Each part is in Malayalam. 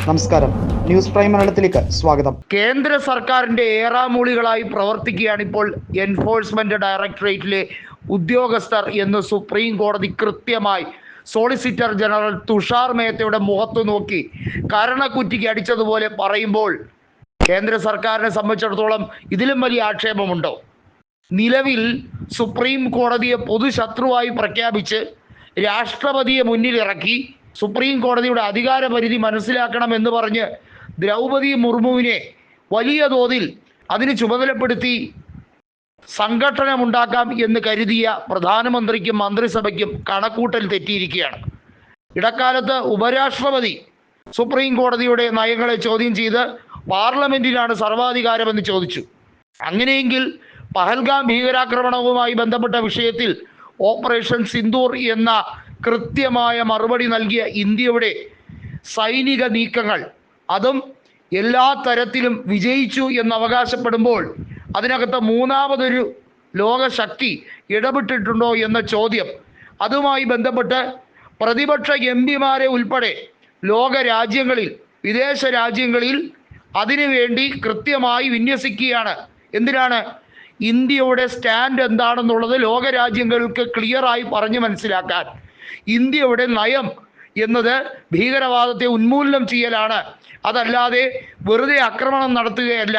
നമസ്കാരം, ന്യൂസ് പ്രൈം മലയാളത്തിലേക്ക് സ്വാഗതം. കേന്ദ്ര സർക്കാരിന്റെ ഏറാമൂളികളായി പ്രവർത്തിക്കുകയാണ് ഇപ്പോൾ എൻഫോഴ്സ്മെന്റ് ഡയറക്ടറേറ്റിലെ ഉദ്യോഗസ്ഥർ എന്ന് സുപ്രീം കോടതി കൃത്യമായി സോളിസിറ്റർ ജനറൽ തുഷാർ മേത്തയുടെ മുഖത്ത് നോക്കി കരണക്കുറ്റിക്ക് അടിച്ചതുപോലെ പറയുമ്പോൾ കേന്ദ്ര സർക്കാരിനെ സംബന്ധിച്ചിടത്തോളം ഇതിലും വലിയ ആക്ഷേപമുണ്ടോ? നിലവിൽ സുപ്രീം കോടതിയെ പൊതുശത്രുവായി പ്രഖ്യാപിച്ച് രാഷ്ട്രപതിയെ മുന്നിലിറക്കി സുപ്രീം കോടതിയുടെ അധികാരപരിധി മനസ്സിലാക്കണം എന്ന് പറഞ്ഞ് ദ്രൗപദി മുർമുവിനെ വലിയ തോതിൽ അതിന് ചുമതലപ്പെടുത്തി സംഘടനമുണ്ടാക്കാം എന്ന് കരുതിയ പ്രധാനമന്ത്രിക്കും മന്ത്രിസഭയ്ക്കും കണക്കൂട്ടൽ തെറ്റിയിരിക്കുകയാണ്. ഇടക്കാലത്ത് ഉപരാഷ്ട്രപതി സുപ്രീം കോടതിയുടെ നയങ്ങളെ ചോദ്യം ചെയ്ത് പാർലമെന്റിനാണ് സർവാധികാരമെന്ന് ചോദിച്ചു. അങ്ങനെയെങ്കിൽ പഹൽഗാം ഭീകരാക്രമണവുമായി ബന്ധപ്പെട്ട വിഷയത്തിൽ ഓപ്പറേഷൻ സിന്ദൂർ എന്ന കൃത്യമായ മറുപടി നൽകിയ ഇന്ത്യയുടെ സൈനിക നീക്കങ്ങൾ അതും എല്ലാ തരത്തിലും വിജയിച്ചു എന്ന് അവകാശപ്പെടുമ്പോൾ അതിനകത്ത് മൂന്നാമതൊരു ലോകശക്തി ഇടപെട്ടിട്ടുണ്ടോ എന്ന ചോദ്യം, അതുമായി ബന്ധപ്പെട്ട് പ്രതിപക്ഷ എംപിമാരെ ഉൾപ്പെടെ ലോക രാജ്യങ്ങളിൽ, വിദേശ രാജ്യങ്ങളിൽ അതിനുവേണ്ടി കൃത്യമായി വിന്യസിക്കുകയാണ്. എന്തിനാണ്? ഇന്ത്യയുടെ സ്റ്റാൻഡ് എന്താണെന്നുള്ളത് ലോകരാജ്യങ്ങൾക്ക് ക്ലിയറായി പറഞ്ഞു മനസ്സിലാക്കാൻ. ഇന്ത്യയുടെ നയം എന്നത് ഭീകരവാദത്തെ ഉന്മൂലനം ചെയ്യലാണ്, അതല്ലാതെ വെറുതെ ആക്രമണം നടത്തുകയല്ല.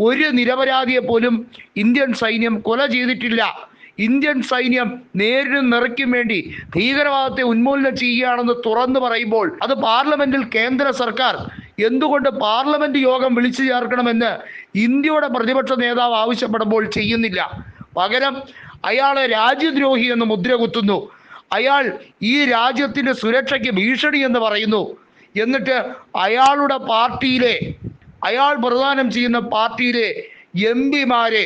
ഒരു നിരപരാധിയെ പോലും ഇന്ത്യൻ സൈന്യം കൊല ചെയ്തിട്ടില്ല. ഇന്ത്യൻ സൈന്യം നേരിടും നിറയ്ക്കും വേണ്ടി ഭീകരവാദത്തെ ഉന്മൂലനം ചെയ്യുകയാണെന്ന് തുറന്നു പറയുമ്പോൾ അത് പാർലമെന്റിൽ കേന്ദ്ര സർക്കാർ എന്തുകൊണ്ട് പാർലമെന്റ് യോഗം വിളിച്ചു ചേർക്കണമെന്ന് ഇന്ത്യയുടെ പ്രതിപക്ഷ നേതാവ് ആവശ്യപ്പെടുമ്പോൾ ചെയ്യുന്നില്ല. പകരം അയാളെ രാജ്യദ്രോഹി എന്ന് മുദ്ര കുത്തുന്നു. അയാൾ ഈ രാജ്യത്തിൻ്റെ സുരക്ഷയ്ക്ക് ഭീഷണി എന്ന് പറയുന്നു. എന്നിട്ട് അയാളുടെ പാർട്ടിയിലെ, അയാൾ പ്രദാനം ചെയ്യുന്ന പാർട്ടിയിലെ എംപിമാരെ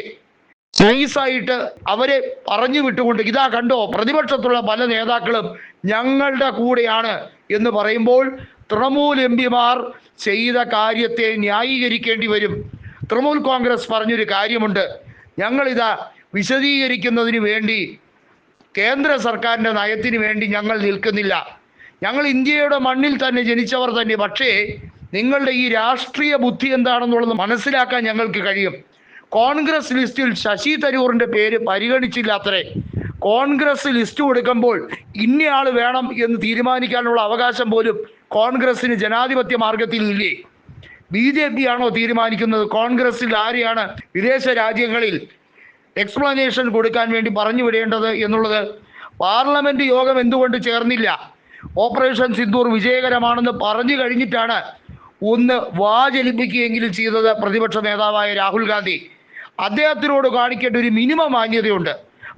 നൈസായിട്ട് അവരെ പറഞ്ഞു വിട്ടുകൊണ്ട് ഇതാ കണ്ടോ, പ്രതിപക്ഷത്തുള്ള പല നേതാക്കളും ഞങ്ങളുടെ കൂടെയാണ് എന്ന് പറയുമ്പോൾ തൃണമൂൽ എംപിമാർ ചെയ്ത കാര്യത്തെ ന്യായീകരിക്കേണ്ടി വരും. തൃണമൂൽ കോൺഗ്രസ് പറഞ്ഞൊരു കാര്യമുണ്ട്, ഞങ്ങളിതാ വിശദീകരിക്കുന്നതിന് വേണ്ടി കേന്ദ്ര സർക്കാരിൻ്റെ നയത്തിന് വേണ്ടി ഞങ്ങൾ നിൽക്കുന്നില്ല. ഞങ്ങൾ ഇന്ത്യയുടെ മണ്ണിൽ തന്നെ ജനിച്ചവർ തന്നെ. പക്ഷേ നിങ്ങളുടെ ഈ രാഷ്ട്രീയ ബുദ്ധി എന്താണെന്നുള്ളത് മനസ്സിലാക്കാൻ ഞങ്ങൾക്ക് കഴിയും. കോൺഗ്രസ് ലിസ്റ്റിൽ ശശി തരൂറിൻ്റെ പേര് പരിഗണിച്ചില്ലാത്രേ. കോൺഗ്രസ് ലിസ്റ്റ് കൊടുക്കുമ്പോൾ ഇന്നയാൾ വേണം എന്ന് തീരുമാനിക്കാനുള്ള അവകാശം പോലും കോൺഗ്രസിന് ജനാധിപത്യ മാർഗത്തിൽ ഇല്ലേ? BJP ആണോ തീരുമാനിക്കുന്നത് കോൺഗ്രസിൽ ആരെയാണ് വിദേശ രാജ്യങ്ങളിൽ എക്സ്പ്ലനേഷൻ കൊടുക്കാൻ വേണ്ടി പറഞ്ഞു വിടേണ്ടത് എന്നുള്ളത്? പാർലമെന്റ് യോഗം എന്തുകൊണ്ട് ചേർന്നില്ല? ഓപ്പറേഷൻ സിന്ദൂർ വിജയകരമാണെന്ന് പറഞ്ഞു കഴിഞ്ഞിട്ടാണ് ഒന്ന് വാചലിപ്പിക്കുകയെങ്കിലും ചെയ്തത് പ്രതിപക്ഷ നേതാവായ രാഹുൽ ഗാന്ധി. അദ്ദേഹത്തിനോട് കാണിക്കേണ്ട ഒരു മിനിമം മാന്യതയുണ്ട്.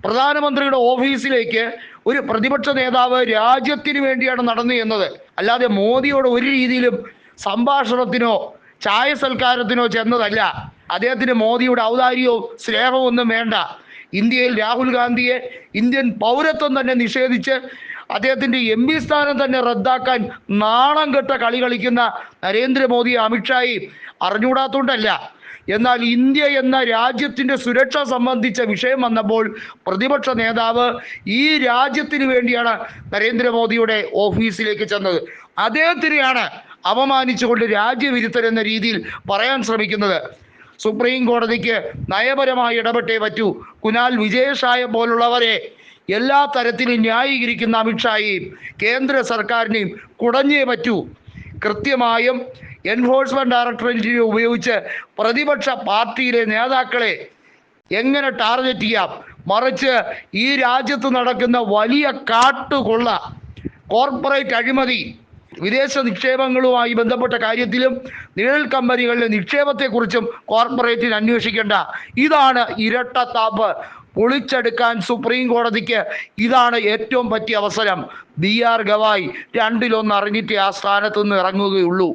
പ്രധാനമന്ത്രിയുടെ ഓഫീസിലേക്ക് ഒരു പ്രതിപക്ഷ നേതാവ് രാജ്യത്തിന് വേണ്ടിയാണ് നടന്നു എന്നത്, അല്ലാതെ മോദിയോട് ഒരു രീതിയിലും സംഭാഷണത്തിനോ ചായ സൽക്കാരത്തിനോ ചെന്നതല്ല. അദ്ദേഹത്തിന് മോദിയുടെ ഔദാര്യവും സ്നേഹവും ഒന്നും വേണ്ട. ഇന്ത്യയിൽ രാഹുൽ ഗാന്ധിയെ ഇന്ത്യൻ പൗരത്വം തന്നെ നിഷേധിച്ച് അദ്ദേഹത്തിൻ്റെ MP സ്ഥാനം തന്നെ റദ്ദാക്കാൻ നാണം കെട്ട കളി കളിക്കുന്ന നരേന്ദ്രമോദി, അമിത്ഷായി അറിഞ്ഞുകൂടാത്തോണ്ടല്ല. എന്നാൽ ഇന്ത്യ എന്ന രാജ്യത്തിൻ്റെ സുരക്ഷ സംബന്ധിച്ച വിഷയം വന്നപ്പോൾ പ്രതിപക്ഷ നേതാവ് ഈ രാജ്യത്തിന് വേണ്ടിയാണ് നരേന്ദ്രമോദിയുടെ ഓഫീസിലേക്ക് ചെന്നത്. അദ്ദേഹത്തിനെയാണ് അപമാനിച്ചുകൊണ്ട് രാജ്യവിരുദ്ധൻ എന്ന രീതിയിൽ പറയാൻ ശ്രമിക്കുന്നത്. സുപ്രീം കോടതിക്ക് നയപരമായി ഇടപെട്ടേ പറ്റൂ. കുനാൽ വിജയഷായെ പോലുള്ളവരെ എല്ലാ തരത്തിലും ന്യായീകരിക്കുന്ന അമിത്ഷായെയും കേന്ദ്ര സർക്കാരിനെയും കുടഞ്ഞേ പറ്റൂ. കൃത്യമായും എൻഫോഴ്സ്മെന്റ് ഡയറക്ടറേറ്റിനെ ഉപയോഗിച്ച് പ്രതിപക്ഷ പാർട്ടിയിലെ നേതാക്കളെ എങ്ങനെ ടാർഗറ്റ് ചെയ്യാം? മറിച്ച് ഈ രാജ്യത്ത് നടക്കുന്ന വലിയ കാട്ടുകൊള്ള, കോർപ്പറേറ്റ് അഴിമതി, വിദേശ നിക്ഷേപങ്ങളുമായി ബന്ധപ്പെട്ട കാര്യത്തിലും നിഴൽ കമ്പനികളിലെ നിക്ഷേപത്തെക്കുറിച്ചും കോർപ്പറേറ്റിന് അന്വേഷിക്കേണ്ട. ഇതാണ് ഇരട്ടത്താപ്പ്. പൊളിച്ചെടുക്കാൻ സുപ്രീം കോടതിക്ക് ഇതാണ് ഏറ്റവും പറ്റിയ അവസരം. BR ഗവായ് 2-1 അറിഞ്ഞിട്ട് ആ സ്ഥാനത്ത് നിന്ന് ഇറങ്ങുകയുള്ളൂ.